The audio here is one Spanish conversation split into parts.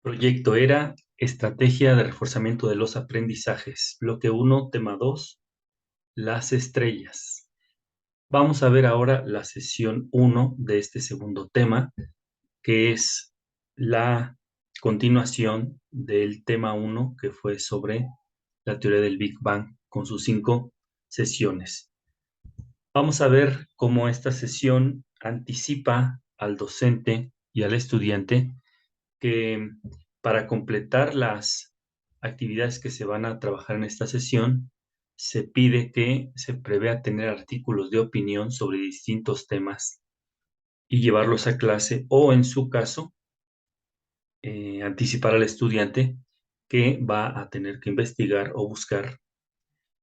Proyecto era Estrategia de reforzamiento de los aprendizajes. Bloque 1, tema 2, las estrellas. Vamos a ver ahora la sesión 1 de este segundo tema, que es la continuación del tema 1, que fue sobre la teoría del Big Bang, con sus 5 sesiones. Vamos a ver cómo esta sesión anticipa al docente y al estudiante que para completar las actividades que se van a trabajar en esta sesión, se pide que se prevea tener artículos de opinión sobre distintos temas y llevarlos a clase o, en su caso, anticipar al estudiante que va a tener que investigar o buscar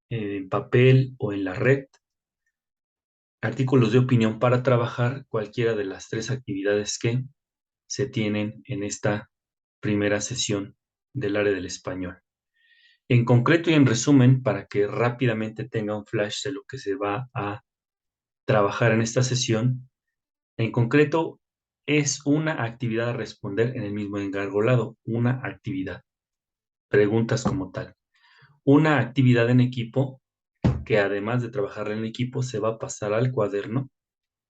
en papel o en la red artículos de opinión para trabajar cualquiera de las tres actividades que se tienen en esta primera sesión del área del español. En concreto y en resumen, para que rápidamente tenga un flash de lo que se va a trabajar en esta sesión, en concreto es una actividad a responder en el mismo engargolado, una actividad, preguntas como tal. Una actividad en equipo que además de trabajar en equipo se va a pasar al cuaderno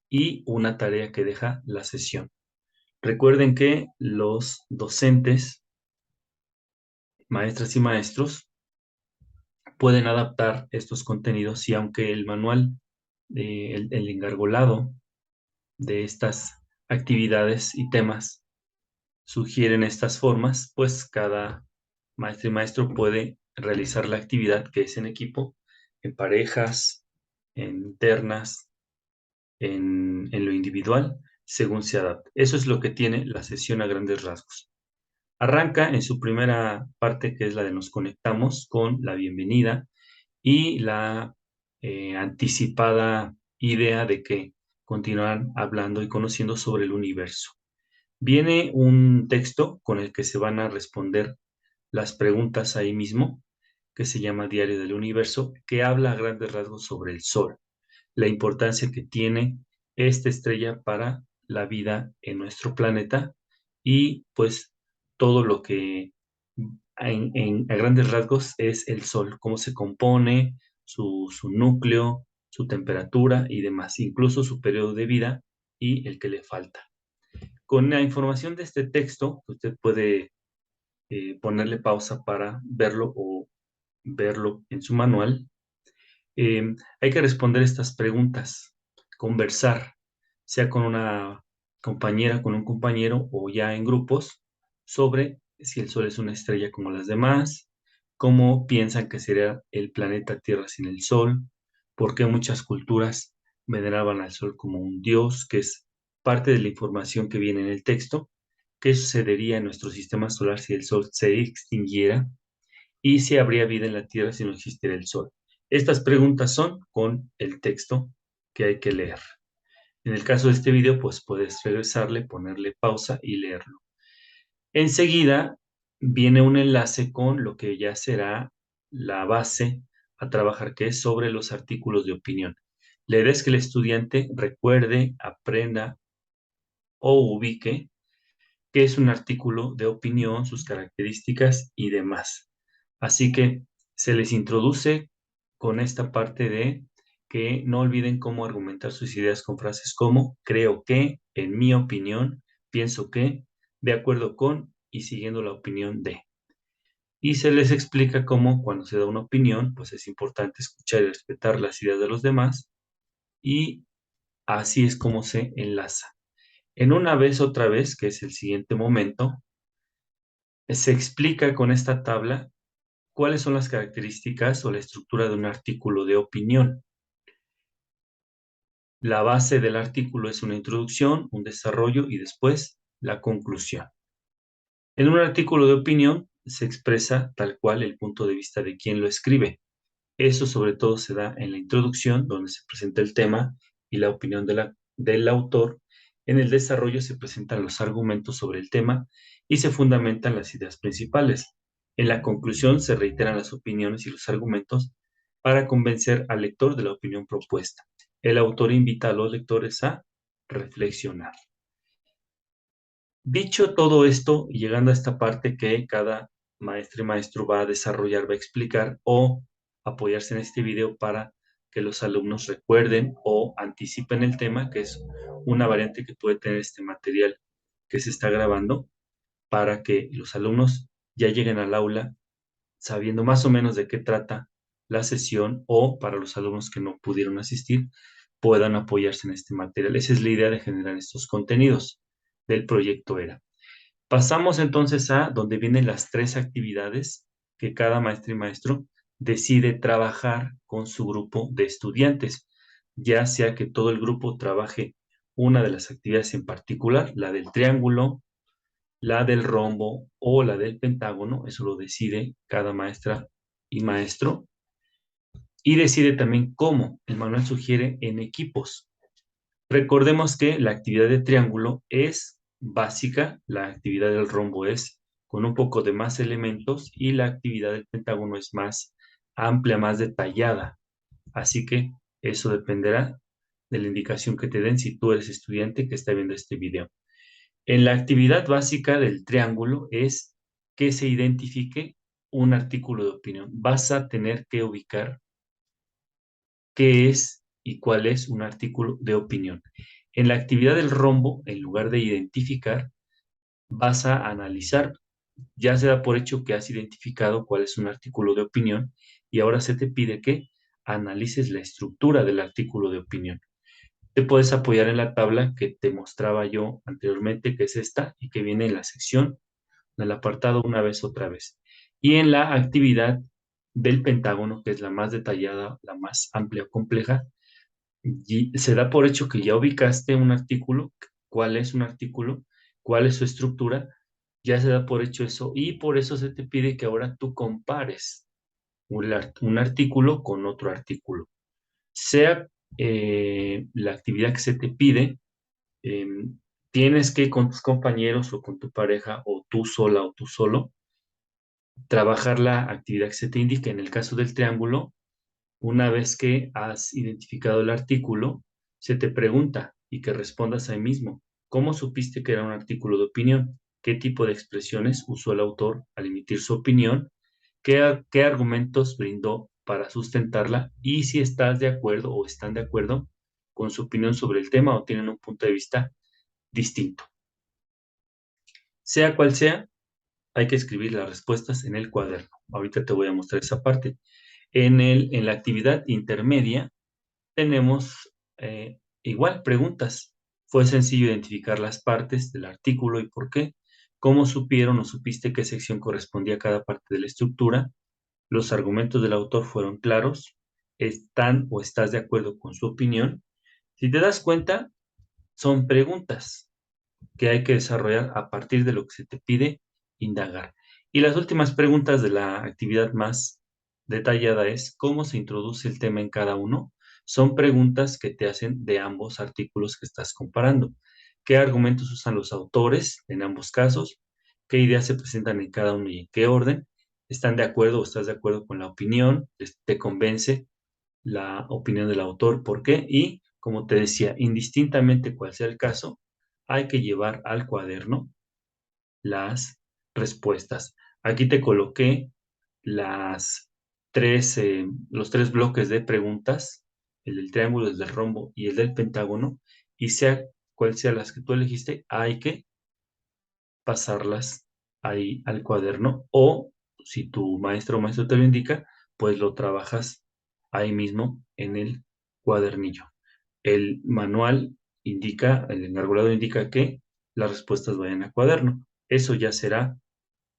y una tarea que deja la sesión. Recuerden que los docentes, maestras y maestros, pueden adaptar estos contenidos y aunque el manual, el engargolado de estas actividades y temas sugieren estas formas, pues cada maestro y maestro puede realizar la actividad que es en equipo, en parejas, en ternas, en lo individual, según se adapte. Eso es lo que tiene la sesión a grandes rasgos. Arranca en su primera parte, que es la de nos conectamos, con la bienvenida y la anticipada idea de que continuarán hablando y conociendo sobre el universo. Viene un texto con el que se van a responder las preguntas ahí mismo, que se llama Diario del Universo, que habla a grandes rasgos sobre el Sol, la importancia que tiene esta estrella para la vida en nuestro planeta y pues todo lo que a grandes rasgos es el Sol, cómo se compone, su núcleo, su temperatura y demás, incluso su periodo de vida y el que le falta. Con la información de este texto, usted puede ponerle pausa para verlo o verlo en su manual. Hay que responder estas preguntas, conversar, sea con una compañera, con un compañero o ya en grupos, sobre si el Sol es una estrella como las demás, cómo piensan que sería el planeta Tierra sin el Sol, por qué muchas culturas veneraban al Sol como un dios, que es parte de la información que viene en el texto, qué sucedería en nuestro sistema solar si el Sol se extinguiera y si habría vida en la Tierra si no existiera el Sol. Estas preguntas son con el texto que hay que leer. En el caso de este video, pues puedes regresarle, ponerle pausa y leerlo. Enseguida viene un enlace con lo que ya será la base a trabajar, que es sobre los artículos de opinión. La idea es que el estudiante recuerde, aprenda o ubique qué es un artículo de opinión, sus características y demás. Así que se les introduce con esta parte de que no olviden cómo argumentar sus ideas con frases como creo que, en mi opinión, pienso que, de acuerdo con y siguiendo la opinión de. Y se les explica cómo cuando se da una opinión, pues es importante escuchar y respetar las ideas de los demás y así es como se enlaza. En una vez otra vez, que es el siguiente momento, se explica con esta tabla cuáles son las características o la estructura de un artículo de opinión. La base del artículo es una introducción, un desarrollo y después la conclusión. En un artículo de opinión se expresa tal cual el punto de vista de quien lo escribe. Eso sobre todo se da en la introducción, donde se presenta el tema y la opinión del autor. En el desarrollo se presentan los argumentos sobre el tema y se fundamentan las ideas principales. En la conclusión se reiteran las opiniones y los argumentos para convencer al lector de la opinión propuesta. El autor invita a los lectores a reflexionar. Dicho todo esto, y llegando a esta parte que cada maestra y maestro va a desarrollar, va a explicar o apoyarse en este video para que los alumnos recuerden o anticipen el tema, que es una variante que puede tener este material que se está grabando, para que los alumnos ya lleguen al aula sabiendo más o menos de qué trata la sesión o para los alumnos que no pudieron asistir, puedan apoyarse en este material. Esa es la idea de generar estos contenidos del proyecto ERA. Pasamos entonces a donde vienen las tres actividades que cada maestra y maestro decide trabajar con su grupo de estudiantes, ya sea que todo el grupo trabaje una de las actividades en particular, la del triángulo, la del rombo o la del pentágono, eso lo decide cada maestra y maestro, y decide también cómo. El manual sugiere en equipos. Recordemos que la actividad de triángulo es básica, la actividad del rombo es con un poco de más elementos y la actividad del pentágono es más amplia, más detallada. Así que eso dependerá de la indicación que te den si tú eres estudiante que está viendo este video. En la actividad básica del triángulo es que se identifique un artículo de opinión. Vas a tener que ubicar qué es y cuál es un artículo de opinión. En la actividad del rombo, en lugar de identificar, vas a analizar. Ya se da por hecho que has identificado cuál es un artículo de opinión y ahora se te pide que analices la estructura del artículo de opinión. Te puedes apoyar en la tabla que te mostraba yo anteriormente, que es esta y que viene en la sección del apartado una vez otra vez. Y en la actividad del pentágono, que es la más detallada, la más amplia o compleja, y se da por hecho que ya ubicaste un artículo, cuál es un artículo, cuál es su estructura, ya se da por hecho eso y por eso se te pide que ahora tú compares un artículo con otro artículo. Sea la actividad que se te pide, eh, tienes que con tus compañeros o con tu pareja o tú sola o tú solo, trabajar la actividad que se te indique. En el caso del triángulo, una vez que has identificado el artículo, se te pregunta y que respondas ahí mismo. ¿Cómo supiste que era un artículo de opinión? ¿Qué tipo de expresiones usó el autor al emitir su opinión? ¿Qué argumentos brindó para sustentarla? Y si estás de acuerdo o están de acuerdo con su opinión sobre el tema o tienen un punto de vista distinto. Sea cual sea, hay que escribir las respuestas en el cuaderno. Ahorita te voy a mostrar esa parte. En la actividad intermedia tenemos igual preguntas. ¿Fue sencillo identificar las partes del artículo y por qué? ¿Cómo supieron o supiste qué sección correspondía a cada parte de la estructura? ¿Los argumentos del autor fueron claros? ¿Están o estás de acuerdo con su opinión? Si te das cuenta, son preguntas que hay que desarrollar a partir de lo que se te pide indagar. Y las últimas preguntas de la actividad más detallada es cómo se introduce el tema en cada uno. Son preguntas que te hacen de ambos artículos que estás comparando. ¿Qué argumentos usan los autores en ambos casos? ¿Qué ideas se presentan en cada uno y en qué orden? ¿Están de acuerdo o estás de acuerdo con la opinión? ¿Te convence la opinión del autor? ¿Por qué? Y, como te decía, indistintamente cuál sea el caso, hay que llevar al cuaderno las respuestas. Aquí te coloqué las los tres bloques de preguntas, el del triángulo, el del rombo y el del pentágono, y sea cual sea las que tú elegiste, hay que pasarlas ahí al cuaderno o si tu maestro o maestro te lo indica, pues lo trabajas ahí mismo en el cuadernillo. El manual indica, el enarbolado indica que las respuestas vayan a cuaderno. Eso ya será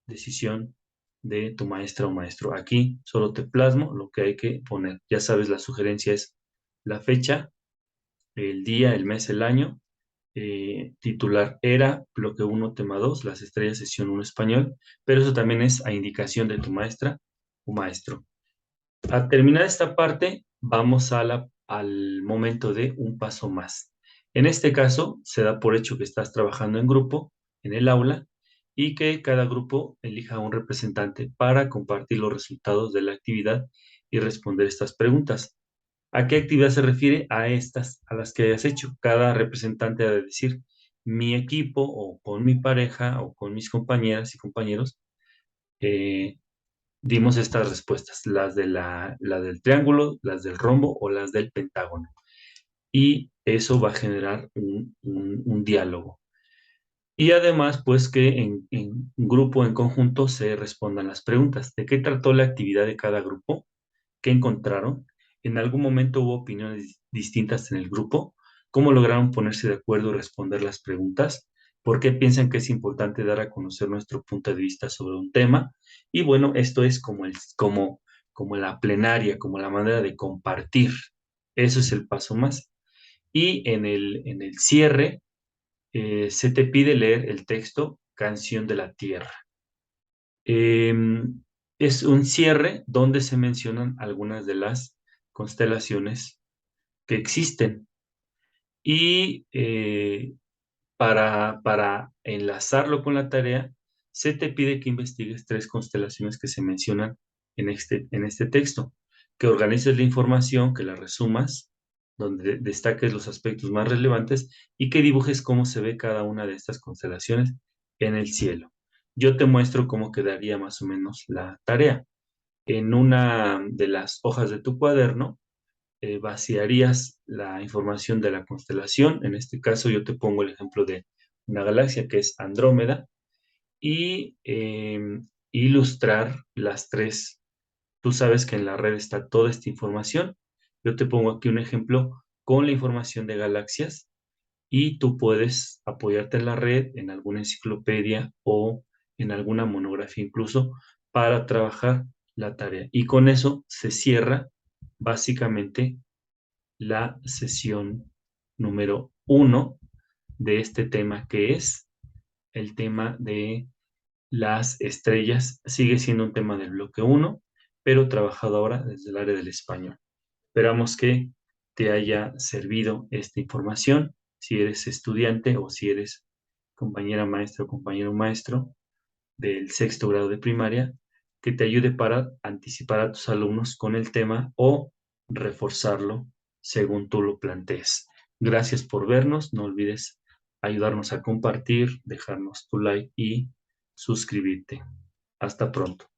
decisión de tu maestra o maestro. Aquí solo te plasmo lo que hay que poner. Ya sabes, la sugerencia es la fecha, el día, el mes, el año. Titular era bloque uno tema 2 las estrellas, sesión 1 español, pero eso también es a indicación de tu maestra o maestro. Al terminar esta parte, vamos al momento de un paso más. En este caso, se da por hecho que estás trabajando en grupo, en el aula, y que cada grupo elija un representante para compartir los resultados de la actividad y responder estas preguntas. ¿A qué actividad se refiere? A estas, a las que hayas hecho. Cada representante ha de decir mi equipo o con mi pareja o con mis compañeras y compañeros eh, dimos estas respuestas, las del triángulo, las del rombo o las del pentágono. Y eso va a generar un diálogo. Y además, pues que en grupo, en conjunto, se respondan las preguntas. ¿De qué trató la actividad de cada grupo? ¿Qué encontraron? ¿En algún momento hubo opiniones distintas en el grupo? ¿Cómo lograron ponerse de acuerdo y responder las preguntas? ¿Por qué piensan que es importante dar a conocer nuestro punto de vista sobre un tema? Y bueno, esto es como la plenaria, como la manera de compartir. Eso es el paso más. Y en el cierre, se te pide leer el texto Canción de la Tierra. Es un cierre donde se mencionan algunas de las constelaciones que existen. Y para enlazarlo con la tarea, se te pide que investigues 3 constelaciones que se mencionan en este texto, que organices la información, que la resumas, donde destaques los aspectos más relevantes y que dibujes cómo se ve cada una de estas constelaciones en el cielo. Yo te muestro cómo quedaría más o menos la tarea. En una de las hojas de tu cuaderno, vaciarías la información de la constelación. En este caso, yo te pongo el ejemplo de una galaxia que es Andrómeda y ilustrar las 3. Tú sabes que en la red está toda esta información. Yo te pongo aquí un ejemplo con la información de galaxias y tú puedes apoyarte en la red, en alguna enciclopedia o en alguna monografía incluso para trabajar la tarea. Y con eso se cierra básicamente la sesión número 1 de este tema, que es el tema de las estrellas. Sigue siendo un tema del bloque 1, pero trabajado ahora desde el área del español. Esperamos que te haya servido esta información. Si eres estudiante o si eres compañera maestra o compañero maestro del sexto grado de primaria, que te ayude para anticipar a tus alumnos con el tema o reforzarlo según tú lo plantees. Gracias por vernos. No olvides ayudarnos a compartir, dejarnos tu like y suscribirte. Hasta pronto.